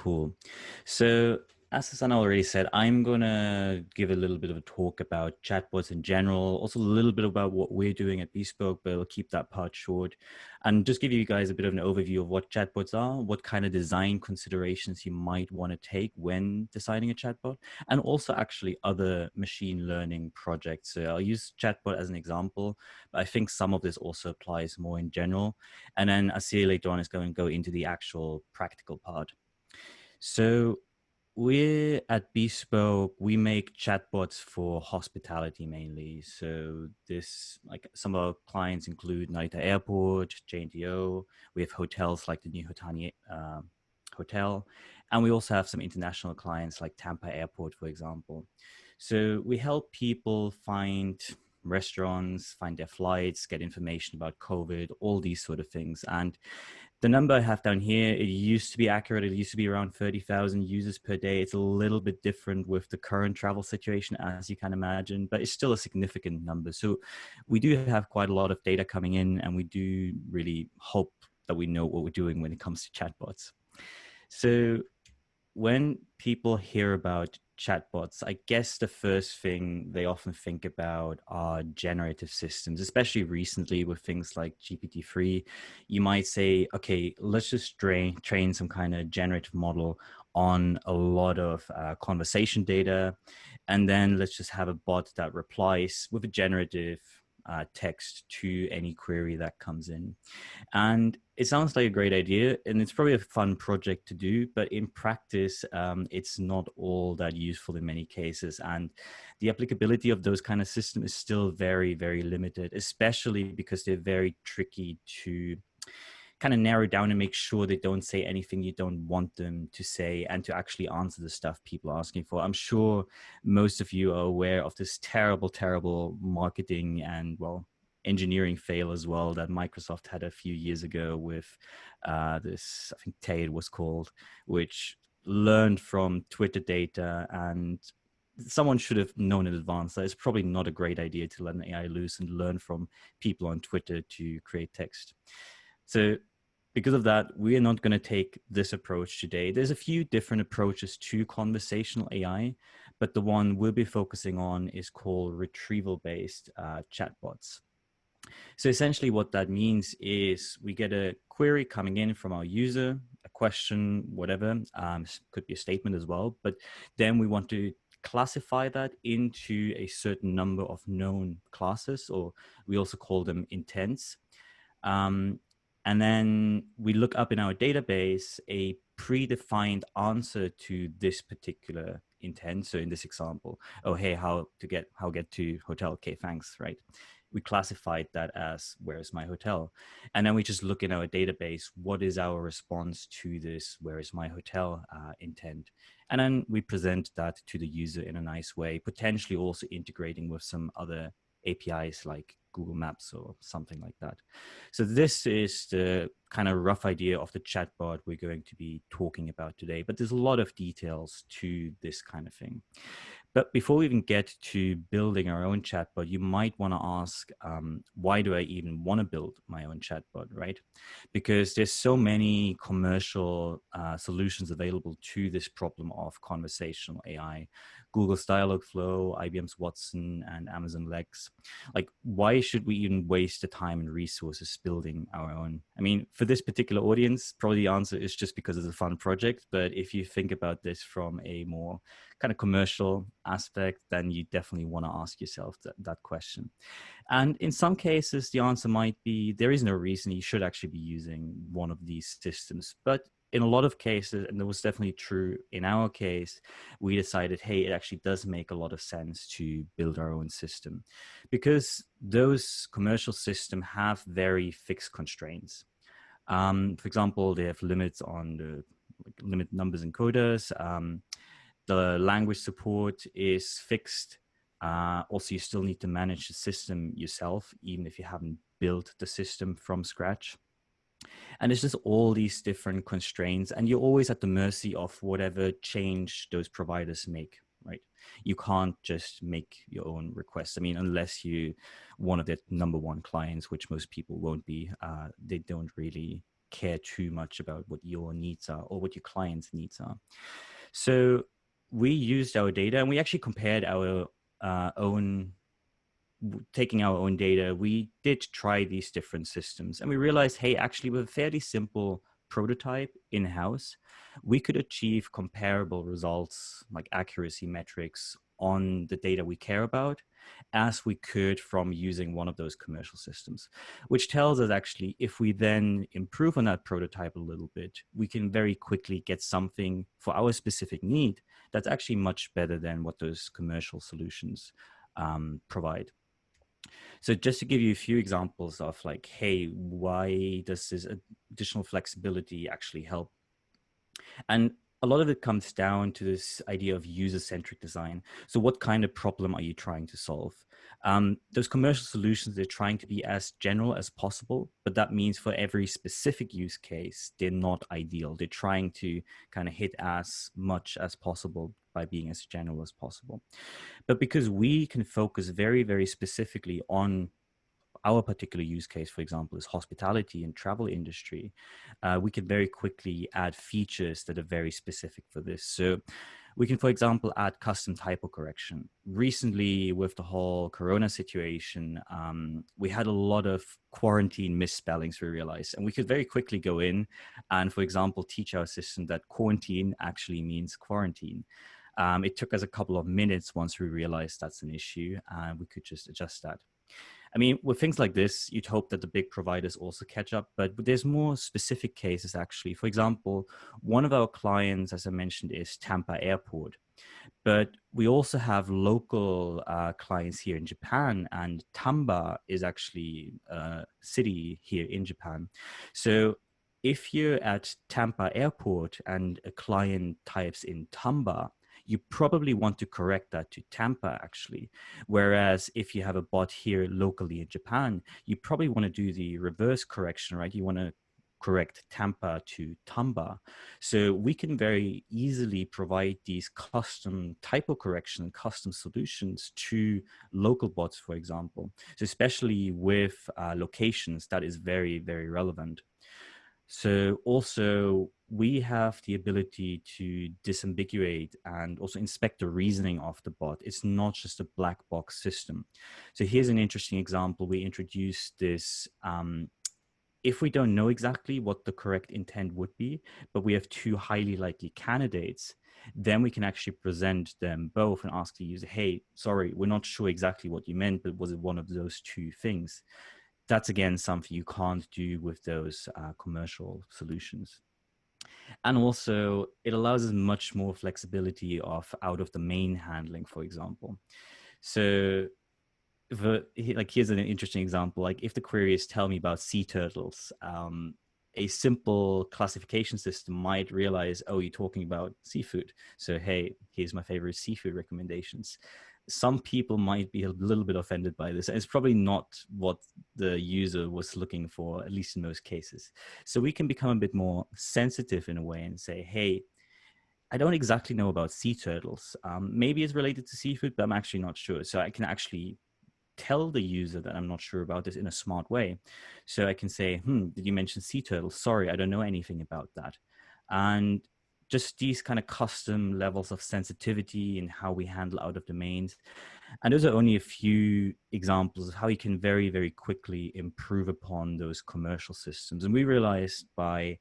Cool. So as Susanna already said, I'm going to give a little bit of a talk about chatbots in general, also a little bit about what we're doing at Bespoke, but I'll keep that part short and just give you guys a bit of an overview of what chatbots are, what kind of design considerations you might want to take when designing a chatbot, and also actually other machine learning projects. So I'll use chatbot as an example, but I think some of this also applies more in general. And then Asir later on is going to go into the actual practical part. So we're at Bespoke, we make chatbots for hospitality mainly. So this, like some of our clients include Narita Airport, JNTO. We have hotels like the new Hotani Hotel. And we also have some international clients like Tampa Airport, for example. So we help people find restaurants, find their flights, get information about COVID, all these sort of things. And the number I have down here, it used to be accurate. It used to be around 30,000 users per day. It's a little bit different with the current travel situation, as you can imagine, but it's still a significant number. So we do have quite a lot of data coming in, and we do really hope that we know what we're doing when it comes to chatbots. So when people hear about chatbots, I guess the first thing they often think about are generative systems, especially recently with things like GPT-3. You might say, okay, let's just train some kind of generative model on a lot of conversation data, and then let's just have a bot that replies with a generative text to any query that comes in. And it sounds like a great idea, and it's probably a fun project to do, but in practice, it's not all that useful in many cases. And the applicability of those kind of systems is still very, very limited, especially because they're very tricky to kind of narrow down and make sure they don't say anything you don't want them to say, and to actually answer the stuff people are asking for. I'm sure most of you are aware of this terrible, terrible marketing and, well, engineering fail as well that Microsoft had a few years ago with this, I think Tay it was called, which learned from Twitter data, and someone should have known in advance that it's probably not a great idea to let an AI loose and learn from people on Twitter to create text. So because of that, we are not going to take this approach today. There's a few different approaches to conversational AI, but the one we'll be focusing on is called retrieval-based chatbots. So essentially what that means is we get a query coming in from our user, a question, whatever, could be a statement as well, but then we want to classify that into a certain number of known classes, or we also call them intents. And then we look up in our database a predefined answer to this particular intent. So in this example, oh, hey, how get to hotel? Okay, thanks, right? We classified that as where's my hotel? And then we just look in our database, what is our response to this where is my hotel intent? And then we present that to the user in a nice way, potentially also integrating with some other APIs like Google Maps or something like that. So this is the kind of rough idea of the chatbot we're going to be talking about today, but there's a lot of details to this kind of thing. But before we even get to building our own chatbot, you might want to ask, why do I even want to build my own chatbot, right? Because there's so many commercial solutions available to this problem of conversational AI. Google's Dialogflow, IBM's Watson, and Amazon Lex. Like, why should we even waste the time and resources building our own? I mean, for this particular audience, probably the answer is just because it's a fun project. But if you think about this from a more kind of commercial aspect, then you definitely want to ask yourself that question. And in some cases, the answer might be there is no reason you should actually be using one of these systems. But in a lot of cases, and that was definitely true in our case, we decided, hey, it actually does make a lot of sense to build our own system, because those commercial systems have very fixed constraints. For example, they have limits on the limit numbers encoders. The language support is fixed. Also, you still need to manage the system yourself, even if you haven't built the system from scratch. And it's just all these different constraints, and you're always at the mercy of whatever change those providers make, right? You can't just make your own requests. I mean, unless you one of the number one clients, which most people won't be, they don't really care too much about what your needs are or what your client's needs are. So we used our data and we actually compared our own taking our own data. We did try these different systems and we realized, hey, actually with a fairly simple prototype in-house, we could achieve comparable results like accuracy metrics on the data we care about as we could from using one of those commercial systems, which tells us actually if we then improve on that prototype a little bit, we can very quickly get something for our specific need that's actually much better than what those commercial solutions provide. So just to give you a few examples of like, hey, why does this additional flexibility actually help? And a lot of it comes down to this idea of user-centric design. So what kind of problem are you trying to solve? Those commercial solutions, they're trying to be as general as possible, but that means for every specific use case, they're not ideal. They're trying to kind of hit as much as possible by being as general as possible. But because we can focus very, very specifically on our particular use case, for example, is hospitality and travel industry, we can very quickly add features that are very specific for this. So we can, for example, add custom typo correction. Recently, with the whole Corona situation, we had a lot of quarantine misspellings, we realized, and we could very quickly go in and, for example, teach our system that quarantine actually means quarantine. It took us a couple of minutes once we realized that's an issue, and we could just adjust that. I mean, with things like this, you'd hope that the big providers also catch up, but there's more specific cases actually. For example, one of our clients, as I mentioned, is Tampa Airport. But we also have local clients here in Japan, and Tamba is actually a city here in Japan. So if you're at Tampa Airport and a client types in Tamba, you probably want to correct that to Tampa actually. Whereas if you have a bot here locally in Japan, you probably want to do the reverse correction, right? You want to correct Tampa to Tamba. So we can very easily provide these custom typo correction, custom solutions to local bots, for example. So especially with locations, that is very, very relevant. So also we have the ability to disambiguate and also inspect the reasoning of the bot. It's not just a black box system. So here's an interesting example. We introduced this if we don't know exactly what the correct intent would be, but we have two highly likely candidates, then we can actually present them both and ask the user, hey, sorry, we're not sure exactly what you meant, but was it one of those two things? That's again something you can't do with those commercial solutions. And also it allows us much more flexibility of out of the main handling, for example. So here's an interesting example. Like if the query is tell me about sea turtles, a simple classification system might realize, oh, you're talking about seafood. So, hey, here's my favorite seafood recommendations. Some people might be a little bit offended by this. And it's probably not what the user was looking for, at least in most cases. So we can become a bit more sensitive in a way and say, hey, I don't exactly know about sea turtles. Maybe it's related to seafood, but I'm actually not sure. So I can actually tell the user that I'm not sure about this in a smart way. So I can say, did you mention sea turtles? Sorry, I don't know anything about that. And just these kind of custom levels of sensitivity in how we handle out of domains. And those are only a few examples of how you can very, very quickly improve upon those commercial systems. And we realized by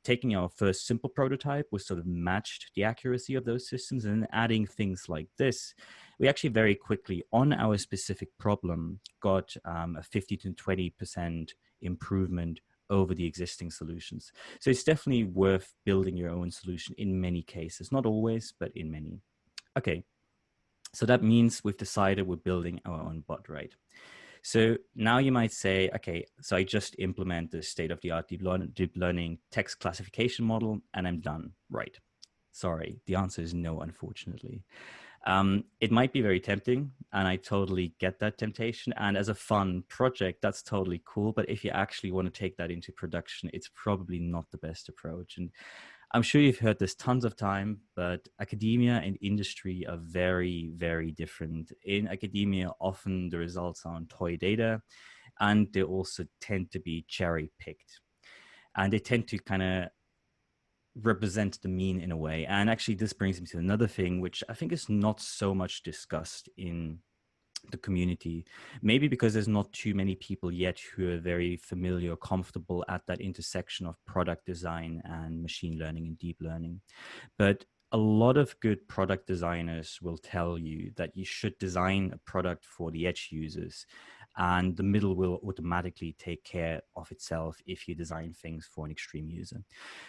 taking our first simple prototype, we sort of matched the accuracy of those systems, and then adding things like this, we actually very quickly on our specific problem got a 50 to 20% improvement over the existing solutions. So it's definitely worth building your own solution in many cases, not always, but in many. Okay, so that means we've decided we're building our own bot, right? So now you might say, okay, so I just implement the state-of-the-art deep learning text classification model and I'm done, right? Sorry, the answer is no, unfortunately. It might be very tempting, and I totally get that temptation. And as a fun project, that's totally cool. But if you actually want to take that into production, it's probably not the best approach. And I'm sure you've heard this tons of time, but academia and industry are very, very different. In academia, often the results are on toy data, and they also tend to be cherry picked. and they tend to kind of represent the mean in a way. And actually, this brings me to another thing, which I think is not so much discussed in the community, maybe because there's not too many people yet who are very familiar or comfortable at that intersection of product design and machine learning and deep learning. But a lot of good product designers will tell you that you should design a product for the edge users, and the middle will automatically take care of itself if you design things for an extreme user.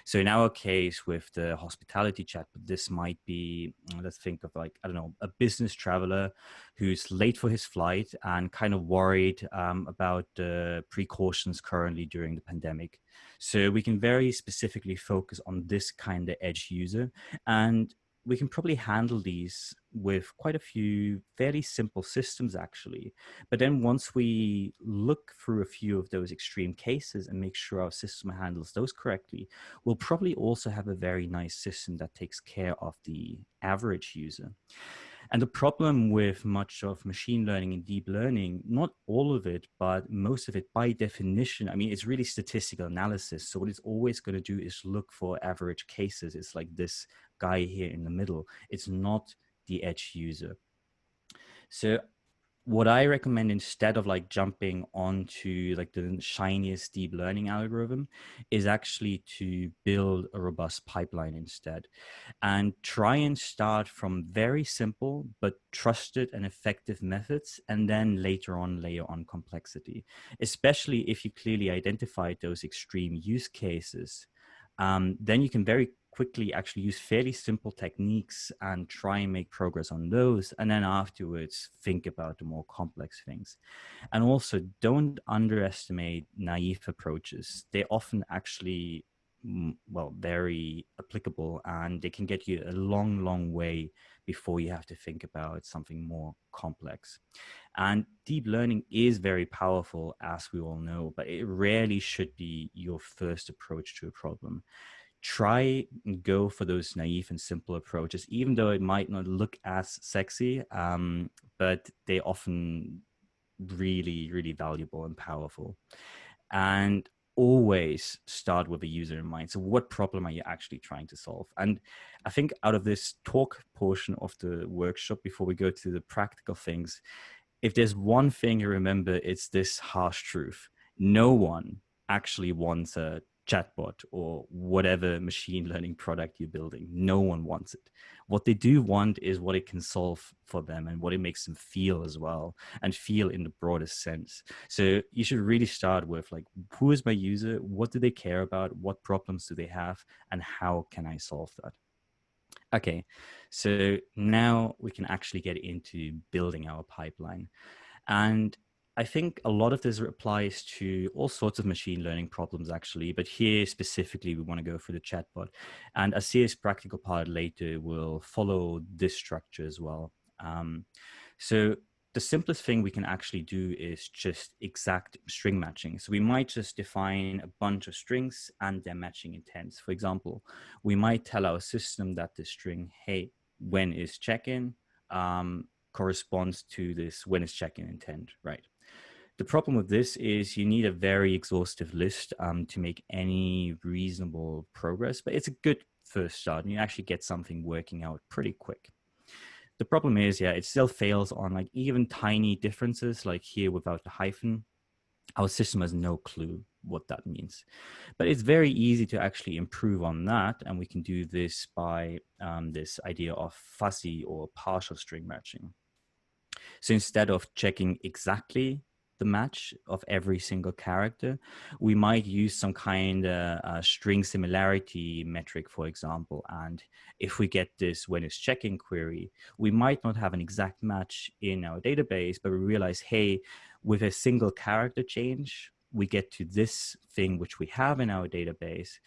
So in our case with the hospitality chat, this might be, let's think of like, I don't know, a business traveler who's late for his flight and kind of worried about the precautions currently during the pandemic. So we can very specifically focus on this kind of edge user, and we can probably handle these with quite a few fairly simple systems actually. But then once we look through a few of those extreme cases and make sure our system handles those correctly, we'll probably also have a very nice system that takes care of the average user. And the problem with much of machine learning and deep learning, not all of it, but most of it by definition, I mean, it's really statistical analysis. So what it's always going to do is look for average cases. It's like this guy here in the middle. It's not the edge user. So what I recommend, instead of like jumping onto like the shiniest deep learning algorithm, is actually to build a robust pipeline instead, and try and start from very simple but trusted and effective methods, and then later on layer on complexity, especially if you clearly identified those extreme use cases. Then you can very quickly actually use fairly simple techniques and try and make progress on those, and then afterwards think about the more complex things. And also, don't underestimate naive approaches. They often actually, well, very applicable, and they can get you a long way before you have to think about something more complex. And deep learning is very powerful, as we all know, but it rarely should be your first approach to a problem. Try and go for those naive and simple approaches, even though it might not look as sexy, but they often really valuable and powerful. And always start with a user in mind. So what problem are you actually trying to solve? And I think out of this talk portion of the workshop, before we go to the practical things, if there's one thing you remember, it's this harsh truth. No one actually wants a chatbot or whatever machine learning product you're building. No one wants it. What they do want is what it can solve for them and what it makes them feel as well, and feel in the broadest sense. So you should really start with like, who is my user? What do they care about? What problems do they have? And how can I solve that? Okay, so now we can actually get into building our pipeline. And I think a lot of this applies to all sorts of machine learning problems, actually. But here specifically, we want to go for the chatbot. And a serious practical part later will follow this structure as well. So the simplest thing we can actually do is just exact string matching. So we might just define a bunch of strings and their matching intents. For example, we might tell our system that the string, hey, when is check-in, corresponds to this when is check-in intent, right? The problem with this is you need a very exhaustive list to make any reasonable progress, but it's a good first start, and you actually get something working out pretty quick. The problem is, yeah, it still fails on like even tiny differences, like here without the hyphen. Our system has no clue what that means. But it's very easy to actually improve on that, and we can do this by this idea of fuzzy or partial string matching. So instead of checking exactly the match of every single character, we might use some kind of string similarity metric, for example. And if we get this when it's checking query, we might not have an exact match in our database, but we realize, hey, with a single character change, we get to this thing which we have in our database.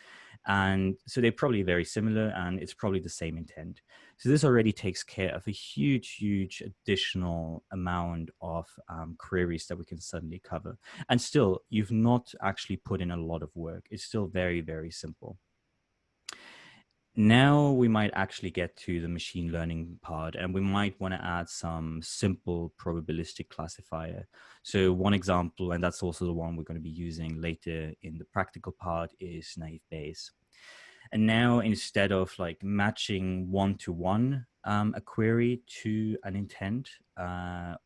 And so they're probably very similar, and it's probably the same intent. So this already takes care of a huge additional amount of queries that we can suddenly cover. And still, you've not actually put in a lot of work. It's still very simple. Now we might actually get to the machine learning part, and we might want to add some simple probabilistic classifier. So one example, and that's also the one we're going to be using later in the practical part, is naive Bayes. And now instead of like matching one-to-one a query to an intent,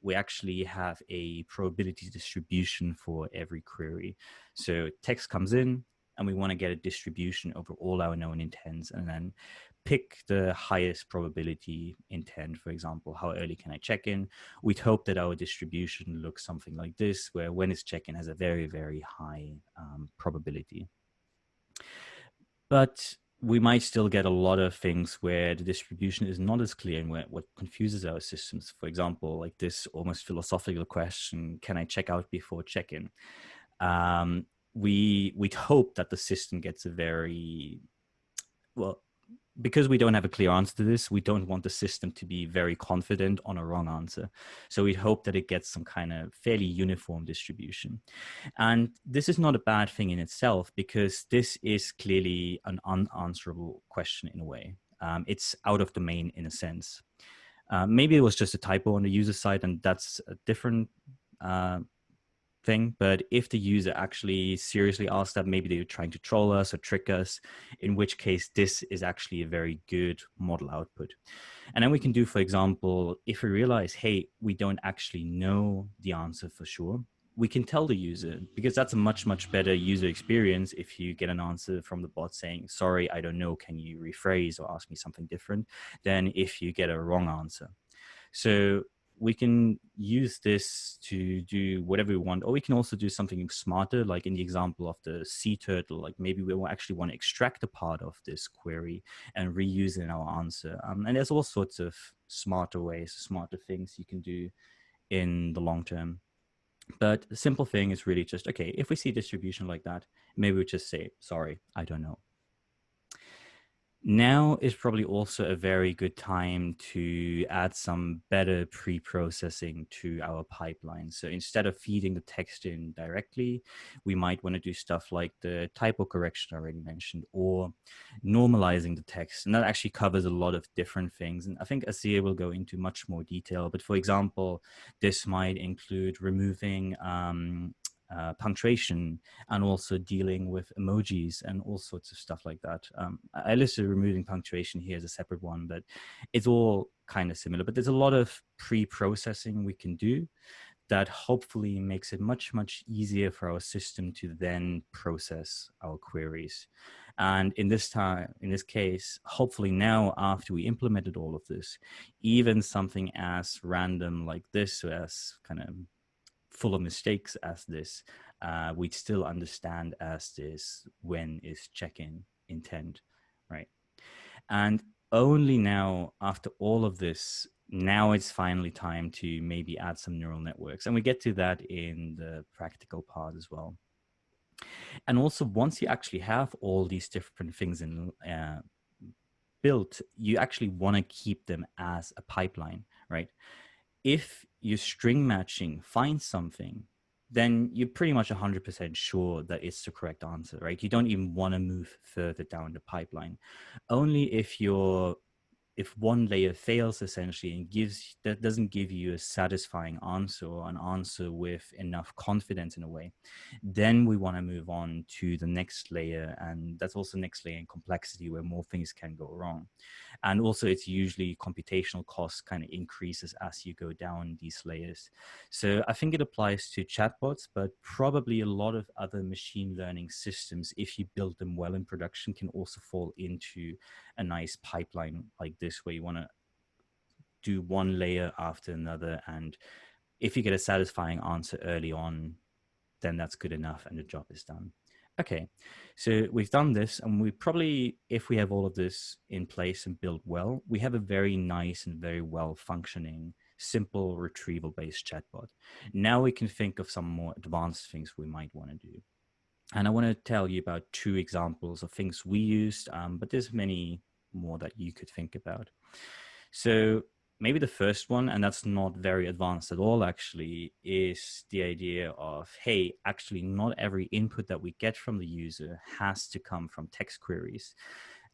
we actually have a probability distribution for every query. So text comes in, and we want to get a distribution over all our known intents, and then pick the highest probability intent. For example, how early can I check in? We'd hope that our distribution looks something like this, where when it's check-in has a very, very high probability. But we might still get a lot of things where the distribution is not as clear, and where what confuses our systems. For example, like this almost philosophical question: can I check out before check-in? We'd hope that the system gets a very well, because we don't have a clear answer to this, we don't want the system to be very confident on a wrong answer. So we hope that it gets some kind of fairly uniform distribution. And this is not a bad thing in itself, because this is clearly an unanswerable question in a way. It's out of domain in a sense. Maybe it was just a typo on the user side, and that's a different thing. But if the user actually seriously asks that, maybe they're trying to troll us or trick us, in which case this is actually a very good model output. And then we can do, for example, if we realize, hey, we don't actually know the answer for sure, we can tell the user, because that's a much, much better user experience if you get an answer from the bot saying, sorry, I don't know, can you rephrase or ask me something different, than if you get a wrong answer. So we can use this to do whatever we want, or we can also do something smarter, like in the example of the sea turtle. Like maybe we will actually want to extract a part of this query and reuse it in our answer. And there's all sorts of smarter ways, smarter things you can do in the long term. But the simple thing is really just, okay, if we see distribution like that, maybe we just say, sorry, I don't know. Now is probably also a very good time to add some better pre-processing to our pipeline. So instead of feeding the text in directly, we might want to do stuff like the typo correction I already mentioned, or normalizing the text. And that actually covers a lot of different things. And I think Asia will go into much more detail. But for example, this might include removing punctuation, and also dealing with emojis and all sorts of stuff like that. I listed removing punctuation here as a separate one, but it's all kind of similar. But there's a lot of pre-processing we can do that hopefully makes it much, much easier for our system to then process our queries. And in this case, hopefully now, after we implemented all of this, even something as random like this, as kind of full of mistakes as this, we'd still understand as this when is check-in intent, right? And only now, after all of this, now it's finally time to maybe add some neural networks. And we get to that in the practical part as well. And also, once you actually have all these different things in built, you actually want to keep them as a pipeline, right? If your string matching finds something, then you're pretty much 100% sure that it's the correct answer, right? You don't even want to move further down the pipeline. Only if one layer fails essentially and that doesn't give you a satisfying answer, or an answer with enough confidence in a way, then we want to move on to the next layer. And that's also next layer in complexity, where more things can go wrong. And also it's usually computational cost kind of increases as you go down these layers. So I think it applies to chatbots, but probably a lot of other machine learning systems, if you build them well in production, can also fall into a nice pipeline like this, where you want to do one layer after another. And if you get a satisfying answer early on, then that's good enough and the job is done. Okay, so we've done this, and we probably, if we have all of this in place and built well, we have a very nice and very well functioning, simple retrieval-based chatbot. Now we can think of some more advanced things we might want to do. And I want to tell you about two examples of things we used, but there's many more that you could think about. So maybe the first one, and that's not very advanced at all actually, is the idea of, hey, actually not every input that we get from the user has to come from text queries.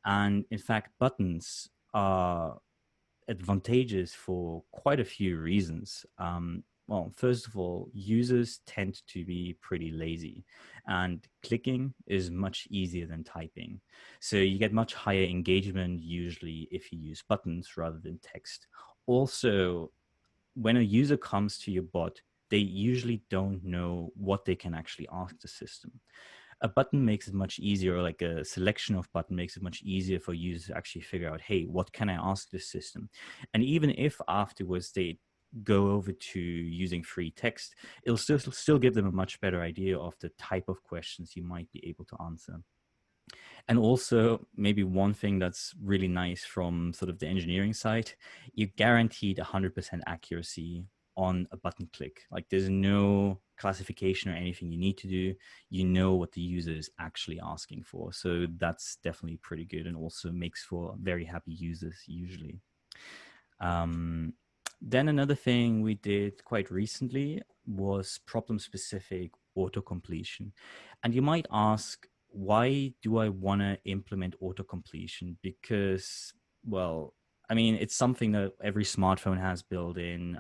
And in fact, buttons are advantageous for quite a few reasons. Well, first of all, users tend to be pretty lazy, and clicking is much easier than typing. So you get much higher engagement usually if you use buttons rather than text. Also, when a user comes to your bot, they usually don't know what they can actually ask the system. A button makes it much easier, or like a selection of button makes it much easier for users to actually figure out, hey, what can I ask this system? And even if afterwards they go over to using free text, it'll still give them a much better idea of the type of questions you might be able to answer. And also, maybe one thing that's really nice from sort of the engineering side, you guaranteed 100% accuracy on a button click. Like there's no classification or anything you need to do. You know what the user is actually asking for. So that's definitely pretty good, and also makes for very happy users usually. Um, then another thing we did quite recently was problem-specific auto-completion. And you might ask, why do I want to implement auto-completion? Because, well, I mean, it's something that every smartphone has built in,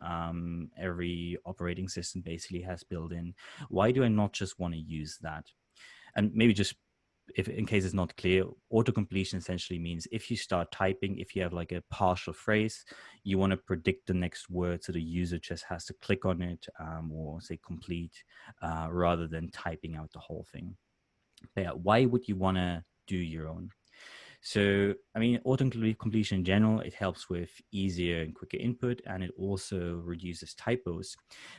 every operating system basically has built in. Why do I not just want to use that? And maybe just, if in case it's not clear, autocompletion essentially means if you start typing, if you have like a partial phrase, you want to predict the next word, so the user just has to click on it, or say complete, rather than typing out the whole thing. But yeah, why would you want to do your own? So, I mean, auto-completion in general, it helps with easier and quicker input, and it also reduces typos.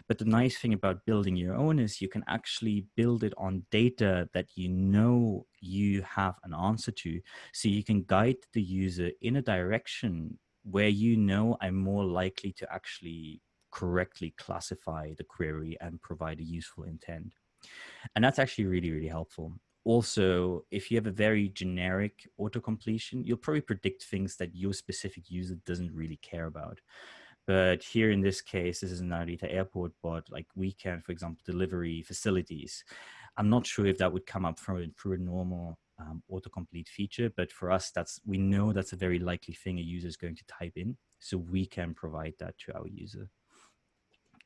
But the nice thing about building your own is you can actually build it on data that you know you have an answer to. So you can guide the user in a direction where you know I'm more likely to actually correctly classify the query and provide a useful intent. And that's actually really, really helpful. Also, if you have a very generic auto-completion, you'll probably predict things that your specific user doesn't really care about. But here in this case, this is an Narita airport bot, like weekend, for example, delivery facilities. I'm not sure if that would come up through a normal autocomplete feature, but for us, we know that's a very likely thing a user is going to type in. So we can provide that to our user.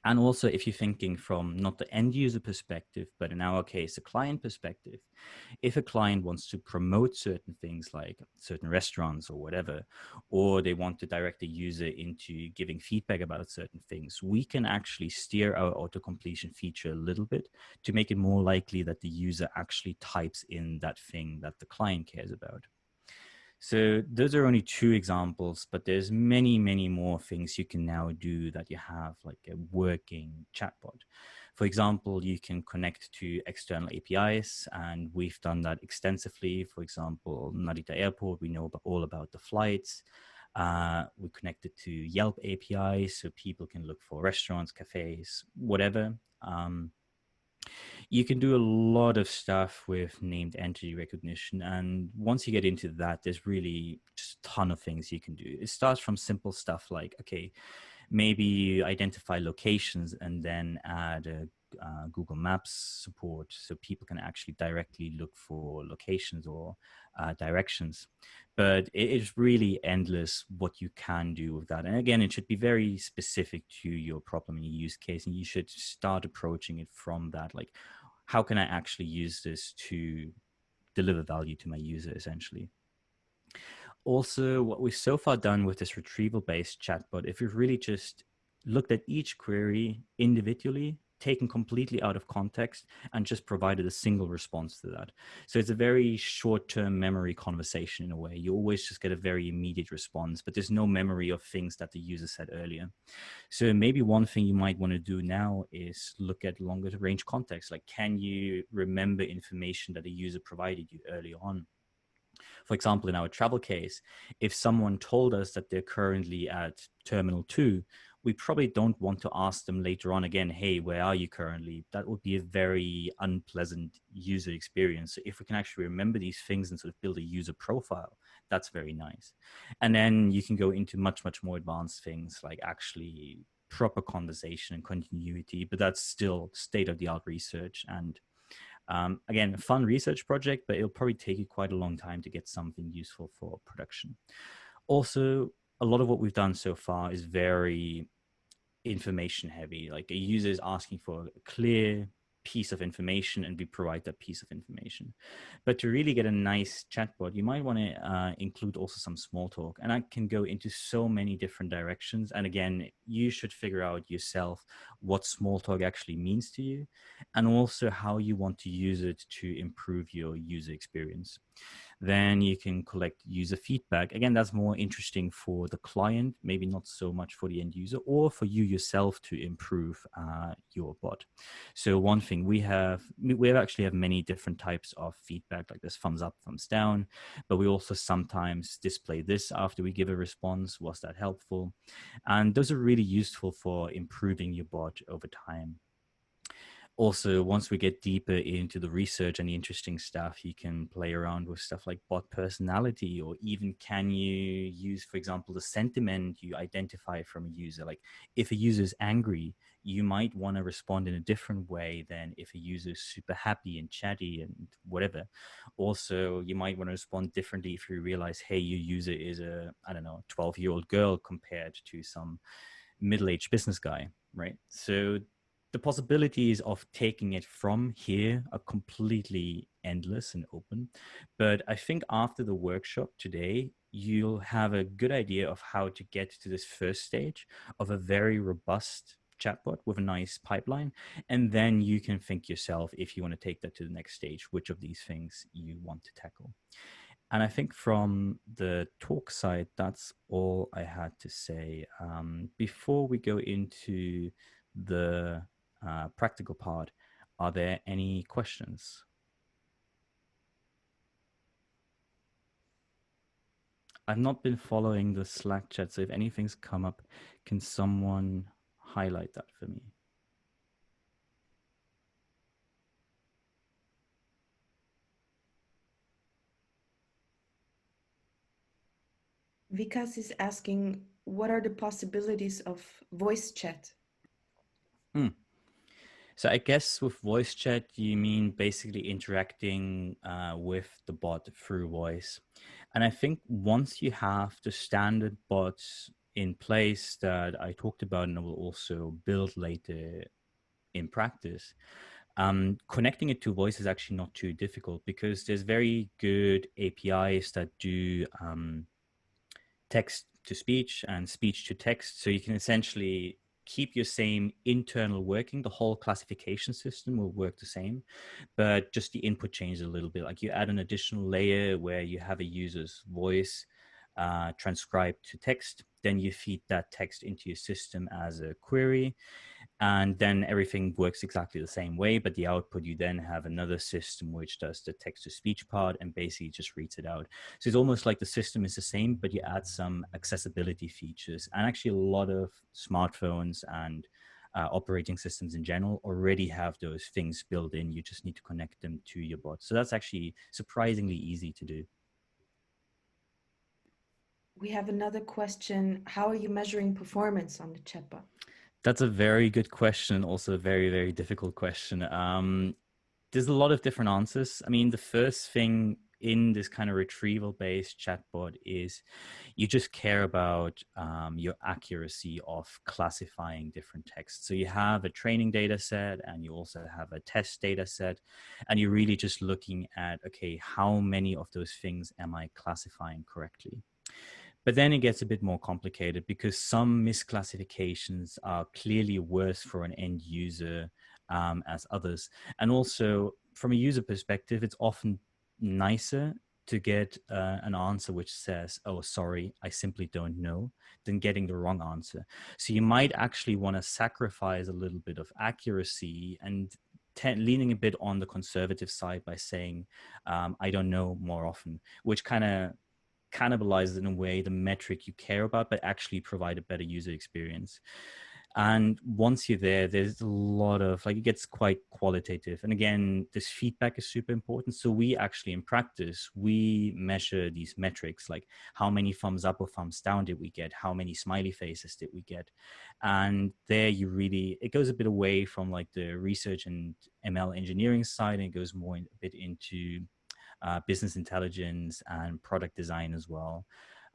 And also, if you're thinking from not the end user perspective, but in our case, the client perspective, if a client wants to promote certain things like certain restaurants or whatever, or they want to direct the user into giving feedback about certain things, we can actually steer our auto-completion feature a little bit to make it more likely that the user actually types in that thing that the client cares about. So those are only two examples, but there's many, many more things you can now do that you have like a working chatbot. For example, you can connect to external APIs, and we've done that extensively. For example, Narita Airport, we know all about the flights. We connected to Yelp APIs, so people can look for restaurants, cafes, whatever. You can do a lot of stuff with named entity recognition. And once you get into that, there's really just a ton of things you can do. It starts from simple stuff like, okay, maybe you identify locations and then add a Google Maps support so people can actually directly look for locations or directions. But it is really endless what you can do with that. And again, it should be very specific to your problem and your use case, and you should start approaching it from that. Like, how can I actually use this to deliver value to my user, essentially? Also, what we've so far done with this retrieval-based chatbot, if we've really just looked at each query individually, taken completely out of context, and just provided a single response to that. So it's a very short-term memory conversation in a way. You always just get a very immediate response, but there's no memory of things that the user said earlier. So maybe one thing you might want to do now is look at longer range context. Like, can you remember information that a user provided you early on? For example, in our travel case, if someone told us that they're currently at Terminal 2, we probably don't want to ask them later on again, hey, where are you currently? That would be a very unpleasant user experience. So if we can actually remember these things and sort of build a user profile, that's very nice. And then you can go into much, much more advanced things like actually proper conversation and continuity, but that's still state-of-the-art research. And Again, a fun research project, but it'll probably take you quite a long time to get something useful for production. Also, a lot of what we've done so far is very information heavy. Like a user is asking for a clear piece of information and we provide that piece of information. But to really get a nice chatbot, you might want to include also some small talk. And that can go into so many different directions. And again, you should figure out yourself what small talk actually means to you and also how you want to use it to improve your user experience. Then you can collect user feedback. Again, that's more interesting for the client, maybe not so much for the end user, or for you yourself to improve your bot. So one thing we actually have many different types of feedback, like this thumbs up, thumbs down, but we also sometimes display this after we give a response. Was that helpful? And those are really useful for improving your bot over time. Also, once we get deeper into the research and the interesting stuff, you can play around with stuff like bot personality, or even can you use, for example, the sentiment you identify from a user. Like if a user is angry, you might want to respond in a different way than if a user is super happy and chatty and whatever. Also, you might want to respond differently if you realize, hey, your user is a, I don't know, 12-year-old girl compared to some middle-aged business guy, right? So the possibilities of taking it from here are completely endless and open. But I think after the workshop today, you'll have a good idea of how to get to this first stage of a very robust chatbot with a nice pipeline. And then you can think yourself, if you want to take that to the next stage, which of these things you want to tackle. And I think from the talk side, that's all I had to say. Before we go into the practical part, are there any questions? I've not been following the Slack chat, so if anything's come up, can someone highlight that for me? Vikas is asking, what are the possibilities of voice chat? So I guess with voice chat, you mean basically interacting with the bot through voice. And I think once you have the standard bots in place that I talked about and I will also build later in practice, connecting it to voice is actually not too difficult because there's very good APIs that do text to speech and speech to text. So you can essentially keep your same internal working. The whole classification system will work the same, but just the input changes a little bit. Like you add an additional layer where you have a user's voice transcribed to text. Then you feed that text into your system as a query, and then everything works exactly the same way, but the output, you then have another system which does the text to speech part and basically just reads it out. So it's almost like the system is the same, but you add some accessibility features. And actually a lot of smartphones and operating systems in general already have those things built in. You just need to connect them to your bot. So that's actually surprisingly easy to do. We have another question. How are you measuring performance on the chatbot? That's a very good question. Also a very, very difficult question. There's a lot of different answers. I mean, the first thing in this kind of retrieval-based chatbot is you just care about your accuracy of classifying different texts. So you have a training data set and you also have a test data set, and you're really just looking at, okay, how many of those things am I classifying correctly? But then it gets a bit more complicated because some misclassifications are clearly worse for an end user as others. And also, from a user perspective, it's often nicer to get an answer which says, oh, sorry, I simply don't know, than getting the wrong answer. So you might actually want to sacrifice a little bit of accuracy and leaning a bit on the conservative side by saying, I don't know more often, which kind of cannibalizes in a way the metric you care about, but actually provide a better user experience. And once you're there, there's a lot of like, it gets quite qualitative. And again, this feedback is super important. So we actually, in practice, we measure these metrics, like how many thumbs up or thumbs down did we get? How many smiley faces did we get? And there you really, it goes a bit away from like the research and ML engineering side, and it goes more a bit into business intelligence and product design as well.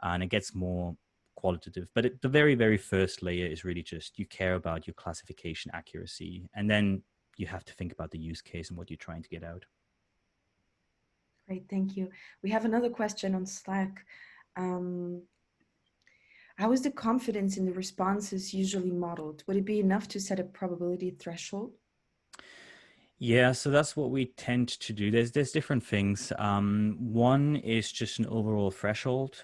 And it gets more qualitative. But the very, very first layer is really just you care about your classification accuracy. And then you have to think about the use case and what you're trying to get out. Great, thank you. We have another question on Slack. Um, how is the confidence in the responses usually modeled? Would it be enough to set a probability threshold? Yeah, so that's what we tend to do. There's different things. One is just an overall threshold,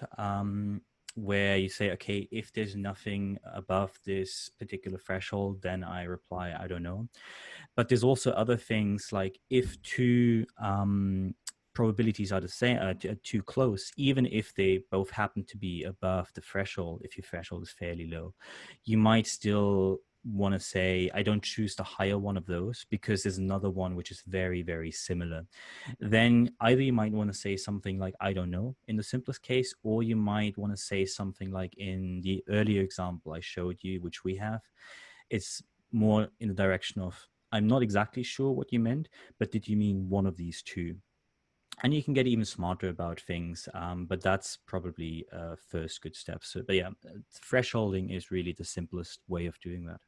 where you say, okay, if there's nothing above this particular threshold, then I reply, I don't know. But there's also other things like if two probabilities are the same, too close, even if they both happen to be above the threshold, if your threshold is fairly low, you might still want to say, I don't choose the higher one of those because there's another one which is very, very similar. Then either you might want to say something like, I don't know, in the simplest case, or you might want to say something like in the earlier example I showed you, which we have, it's more in the direction of, I'm not exactly sure what you meant, but did you mean one of these two? And you can get even smarter about things, but that's probably a first good step. So, but yeah, thresholding is really the simplest way of doing that.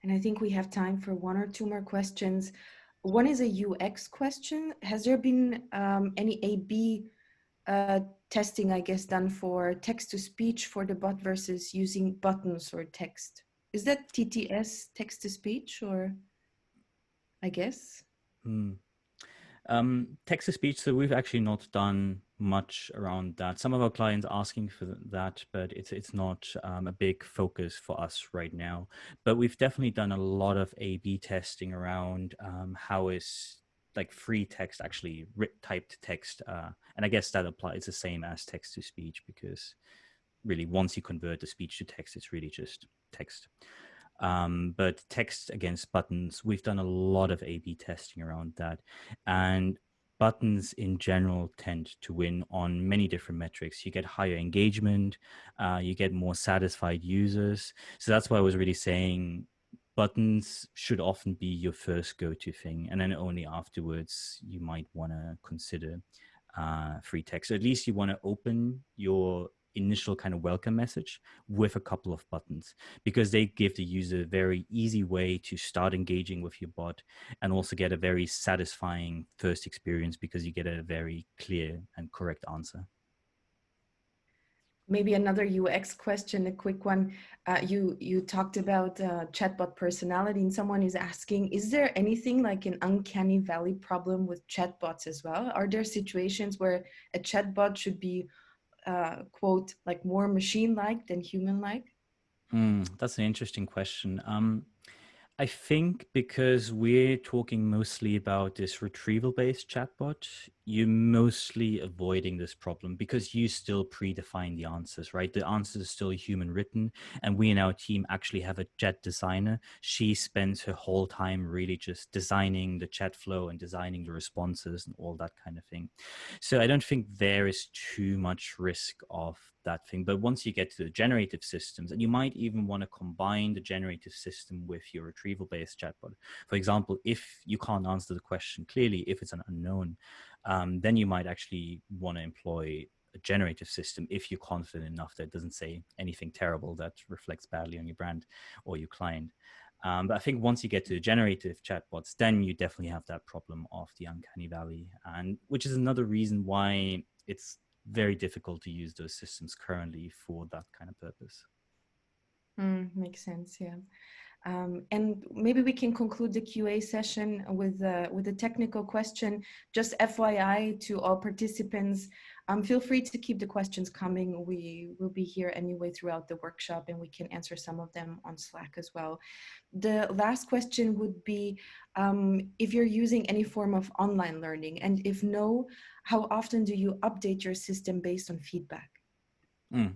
And I think we have time for one or two more questions. One is a UX question. Has there been any A/B uh, testing, I guess, done for text to speech for the bot versus using buttons or text? Is that TTS, text to speech, or I guess? Hmm. Text to speech, so we've actually not done much around that. Some of our clients are asking for that, but it's not a big focus for us right now. But we've definitely done a lot of A/B testing around how is like free text actually typed text, and I guess that applies the same as text to speech because really once you convert the speech to text, it's really just text. But text against buttons, we've done a lot of A/B testing around that. And buttons in general tend to win on many different metrics. You get higher engagement, you get more satisfied users. So that's why I was really saying buttons should often be your first go-to thing. And then only afterwards, you might want to consider free text. So at least you want to open your initial kind of welcome message with a couple of buttons because they give the user a very easy way to start engaging with your bot and also get a very satisfying first experience because you get a very clear and correct answer. Maybe another UX question, a quick one. You talked about chatbot personality, and someone is asking, is there anything like an uncanny valley problem with chatbots as well? Are there situations where a chatbot should be, quote, like more machine-like than human-like? That's an interesting question. I think because we're talking mostly about this retrieval-based chatbot, you're mostly avoiding this problem because you still predefine the answers, right? The answers are still human written, and we in our team actually have a chat designer. She spends her whole time really just designing the chat flow and designing the responses and all that kind of thing. So I don't think there is too much risk of that thing. But once you get to the generative systems, and you might even want to combine the generative system with your retrieval-based chatbot. For example, if you can't answer the question clearly, if it's an unknown, then you might actually want to employ a generative system if you're confident enough that it doesn't say anything terrible that reflects badly on your brand or your client. But I think once you get to generative chatbots, then you definitely have that problem of the uncanny valley, and which is another reason why it's very difficult to use those systems currently for that kind of purpose. Makes sense, yeah. And maybe we can conclude the QA session with a technical question. Just FYI to all participants, feel free to keep the questions coming. We will be here anyway throughout the workshop, and we can answer some of them on Slack as well. The last question would be if you're using any form of online learning, and if no, how often do you update your system based on feedback? Mm.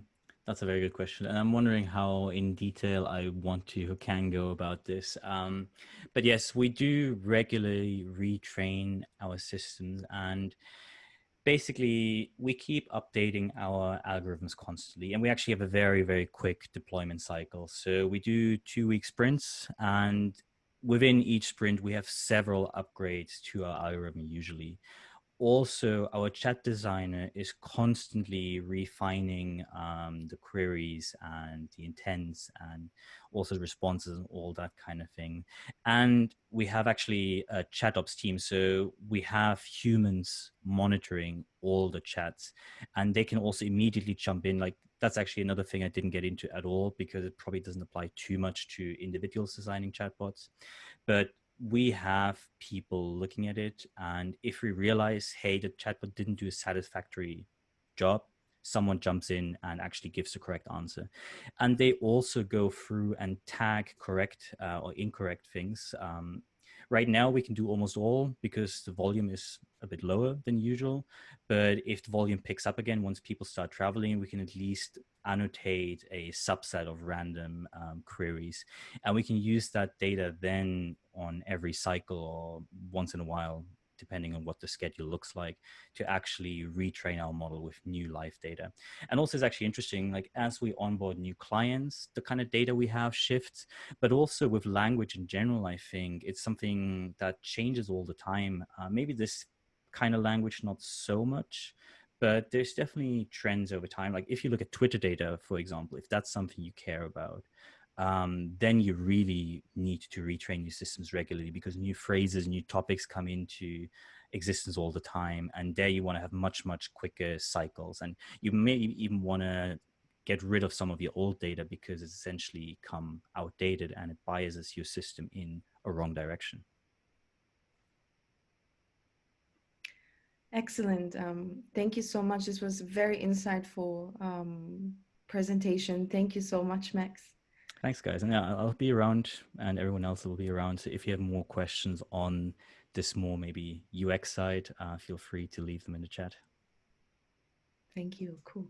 That's a very good question. And I'm wondering how in detail I want to, can go about this. But yes, we do regularly retrain our systems, and basically we keep updating our algorithms constantly. And we actually have a very, very quick deployment cycle. So we do 2 week sprints, and within each sprint, we have several upgrades to our algorithm usually. Also, our chat designer is constantly refining the queries and the intents, and also the responses and all that kind of thing. And we have actually a chat ops team. So we have humans monitoring all the chats, and they can also immediately jump in. Like, that's actually another thing I didn't get into at all, because it probably doesn't apply too much to individuals designing chatbots. But we have people looking at it, and if we realize, hey, the chatbot didn't do a satisfactory job, someone jumps in and actually gives the correct answer. And they also go through and tag correct or incorrect things. Right now we can do almost all because the volume is a bit lower than usual, but if the volume picks up again once people start traveling, we can at least annotate a subset of random queries, and we can use that data then on every cycle or once in a while, depending on what the schedule looks like, to actually retrain our model with new live data. And also, it's actually interesting, like as we onboard new clients, the kind of data we have shifts, but also with language in general, I think it's something that changes all the time. Maybe this kind of language not so much, but there's definitely trends over time. Like if you look at Twitter data, for example, if that's something you care about, then you really need to retrain your systems regularly, because new phrases, new topics come into existence all the time. And there you want to have much, much quicker cycles. And you may even want to get rid of some of your old data because it's essentially come outdated and it biases your system in a wrong direction. Excellent. Thank you so much. This was a very insightful presentation. Thank you so much, Max. Thanks, guys. And yeah, I'll be around, and everyone else will be around. So if you have more questions on this more maybe UX side, feel free to leave them in the chat. Thank you. Cool.